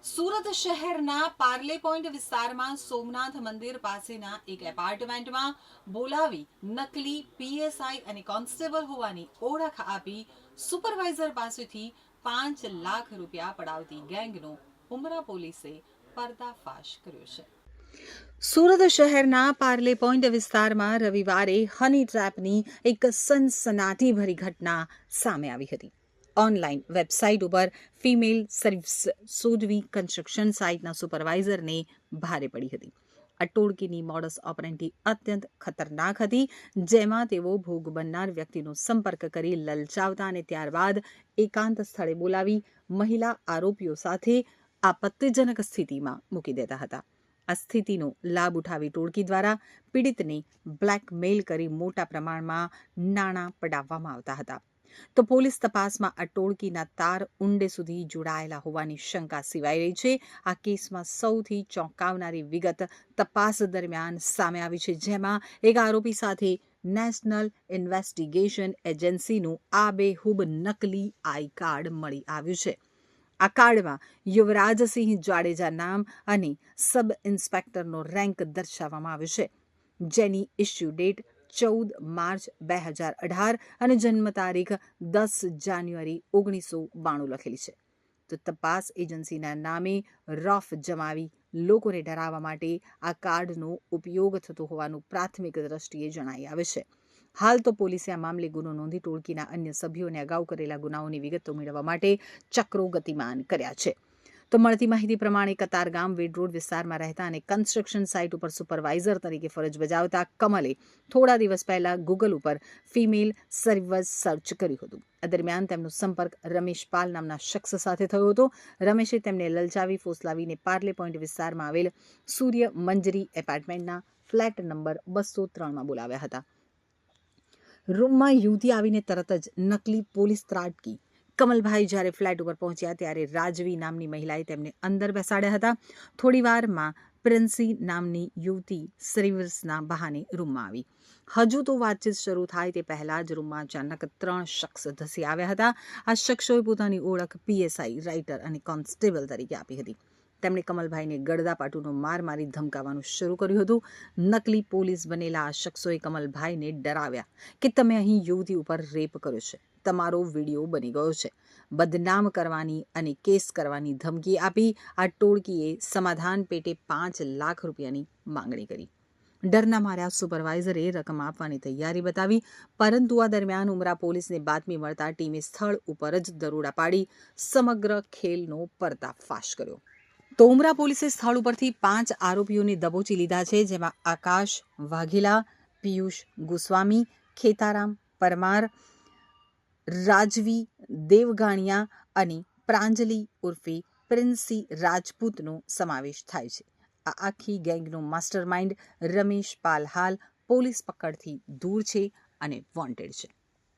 સુરત શહેરના પાર્લે પોઈન્ટ વિસ્તારમાં સોમનાથ મંદિર પાસેના એક એપાર્ટમેન્ટમાં બોલાવી નકલી પીએસઆઈ અને કોન્સ્ટેબલ હોવાની ઓળખ આપી સુપરવાઇઝર પાસેથી 5 લાખ રૂપિયા પડાવતી ગેંગનો ઉમરા પોલીસે પર્દાફાશ કર્યો છે। સુરત શહેરના પાર્લે પોઈન્ટ વિસ્તારમાં રવિવારે હની ટ્રેપની એક સનસનાટીભરી ઘટના સામે આવી હતી। ઓનલાઈન વેબસાઇટ ઉપર ફિમેલ સર્વિસ શોધવી કન્સ્ટ્રક્શન સાઇટના સુપરવાઇઝરને ભારે પડી હતી। આ ટોળકીની મોડસ ઓપરેન્ડી અત્યંત ખતરનાક હતી, જેમાં તેઓ ભોગ બનનાર વ્યક્તિનો સંપર્ક કરી લલચાવતા અને ત્યારબાદ એકાંત સ્થળે બોલાવી મહિલા આરોપીઓ સાથે આપત્તિજનક સ્થિતિમાં મૂકી દેતા હતા। આ સ્થિતિનો લાભ ઉઠાવી ટોળકી દ્વારા પીડિતને બ્લેકમેલ કરી મોટા પ્રમાણમાં નાણાં પડાવવામાં આવતા હતા। તો પોલીસ તપાસમાં આ ટોળકીના તાર ઊંડે સુધી જોડાયેલા હોવાની શંકા સેવાઈ રહી છે। આ કેસમાં સૌથી ચોંકાવનારી વિગત તપાસ દરમિયાન સામે આવી છે, જેમાં એક આરોપી સાથે નેશનલ ઇન્વેસ્ટિગેશન એજન્સીનું આબેહૂબ નકલી આઈ કાર્ડ મળી આવ્યું છે। આ કાર્ડમાં યુવરાજસિંહ જાડેજા નામ અને સબ ઇન્સ્પેક્ટરનો રેન્ક દર્શાવવામાં આવ્યો છે, જેની ઇસ્યુ ડેટ 14 માર્ચ 2018 અને જન્મ તારીખ 10 જાન્યુઆરી 1992 લખેલી છે। તો તપાસ એજન્સીના નામે રોફ જમાવી લોકોને ડરાવવા માટે આ કાર્ડનો ઉપયોગ થતો હોવાનું પ્રાથમિક દ્રષ્ટિએ જણાઈ આવે છે। હાલ તો પોલીસે આ મામલે ગુનો નોંધી ટોળકીના અન્ય સભ્યોને અગાઉ કરેલા ગુનાઓની વિગતો મેળવવા માટે ચક્રો ગતિમાન કર્યા છે। તો મળતી માહિતી પ્રમાણે કતારગામ વેડ રોડ વિસ્તારમાં રહેતા અને કન્સ્ટ્રક્શન સાઇટ ઉપર સુપરવાઇઝર તરીકે ફરજ બજાવતા કમલે થોડા દિવસ પહેલા ગૂગલ ઉપર ફિમેલ સર્વિસ સર્ચ કર્યું હતું। આ દરમિયાન તેમનો સંપર્ક રમેશ પાલ નામના શખ્સ સાથે થયો હતો। રમેશે તેમને લલચાવી ફોસલાવીને પાર્લે પોઈન્ટ વિસ્તારમાં આવેલ સૂર્ય મંજરી એપાર્ટમેન્ટના ફ્લેટ નંબર 203માં બોલાવ્યા હતા। રૂમમાં યુવતી આવીને તરત જ નકલી પોલીસ ત્રાટકી કમલભાઈ જ્યારે ફ્લેટ ઉપર પહોંચ્યા ત્યારે રાજવી નામની મહિલાએ તેમને અંદર બેસાડ્યા હતા। થોડી વારમાં પ્રિન્સી નામની યુવતી સર્વિસના બહાને રૂમમાં આવી। હજુ તો વાતચીત શરૂ થાય તે પહેલા જ રૂમમાં અચાનક 3 શખ્સ ધસી આવ્યા હતા। આ શખ્સોએ પોતાની ઓળખ પીએસઆઈ, રાઇટર અને કોન્સ્ટેબલ તરીકે આપી હતી। તેમણે કમલભાઈને ગળદાપાટુનો માર મારી ધમકાવવાનું શરૂ કર્યું હતું। નકલી પોલીસ બનેલા આ શખ્સોએ કમલભાઈને ડરાવ્યા કે તમે અહીં યુવતી ઉપર રેપ કર્યો છે, તમારો વિડીયો બની ગયો છે, બદનામ કરવાની અને કેસ કરવાની ધમકી આપી આ ટોળકીએ સમાધાન પેટે 5 લાખ રૂપિયાની માંગણી કરી। ડરના માર્યા સુપરવાઇઝરે રકમ આપવાની તૈયારી બતાવી, પરંતુ આ દરમિયાન ઉમરા પોલીસને બાતમી મળતા ટીમે સ્થળ ઉપર જ દરોડા પાડી સમગ્ર ખેલનો પર્દાફાશ કર્યો। તો ઉમરા પોલીસે સ્થળ ઉપરથી 5 આરોપીઓને દબોચી લીધા છે, જેમાં આકાશ વાઘેલા, પિયુષ ગોસ્વામી, ખેતારામ પરમાર, રાજવી દેવગાણિયા અને પ્રાંજલી ઉર્ફે પ્રિન્સી રાજપૂતનો સમાવેશ થાય છે। આ આખી ગેંગનો માસ્ટરમાઇન્ડ રમેશ પાલ હાલ પોલીસ પકડથી દૂર છે અને વોન્ટેડ છે।